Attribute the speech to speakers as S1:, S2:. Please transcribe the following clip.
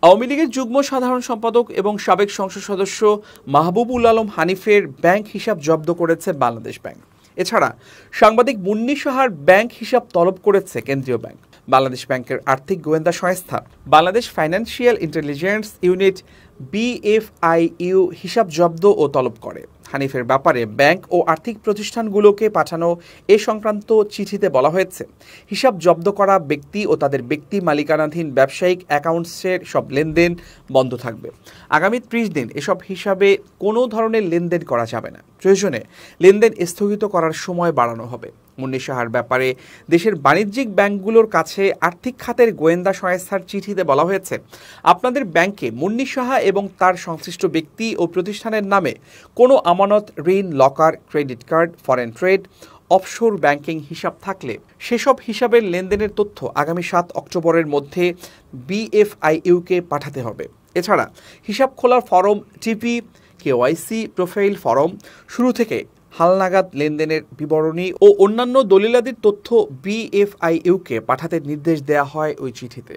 S1: আওয়ামী লীগের যুগ্ম সাধারণ সম্পাদক এবং সাবেক সংসদ সদস্য মাহবুবুল আলম হানিফের ব্যাংক হিসাব জব্দ করেছে বাংলাদেশ ব্যাংক। এছাড়া সাংবাদিক মুন্নী সাহার ব্যাংক হিসাব তলব করেছে কেন্দ্রীয় ব্যাংক। বাংলাদেশ ব্যাংকের আর্থিক গোয়েন্দা সংস্থা Bangladesh financial intelligence unit BFIU হিসাব জব্দ ও তলব করে। হানিফের ব্যাপারে ব্যাংক ও আর্থিক প্রতিষ্ঠানগুলোকে পাঠানো এ সংক্রান্ত চিঠিতে বলা হয়েছে, হিসাব জব্দ করা ব্যক্তি ও তাদের ব্যক্তি মালিকানাধীন ব্যবসায়িক অ্যাকাউন্টসের সব লেনদেন বন্ধ থাকবে। আগামী 30 দিন এসব হিসাবে কোনো ধরনের লেনদেন করা যাবে না। প্রয়োজনে লেনদেন স্থগিত করার সময় বাড়ানো হবে। মুন্নী সাহার ব্যাপারে দেশের বাণিজ্যিক ব্যাংকগুলোর কাছে আর্থিক খাতের গোয়েন্দা সংস্থার চিঠিতে বলা হয়েছে, আপনাদের ব্যাংকে মুন্নী সাহা এবং তার সংশ্লিষ্ট ব্যক্তি ও প্রতিষ্ঠানের নামে কোনো আমানত, ঋণ, locker, credit card, foreign trade, offshore banking হিসাব থাকলে সেসব হিসাবের লেনদেনের তথ্য আগামী 7 অক্টোবরের মধ্যে BFIU-কে পাঠাতে হবে। এছাড়া হিসাব খোলার ফরম, টিপি, KYC, প্রোফাইল ফরম, শুরু থেকে হালনাগাদ লেনদেনের বিবরণী ও অন্যান্য দলিলাদির তথ্য BFIU-কে পাঠাতে নির্দেশ দেওয়া হয় ওই চিঠিতে।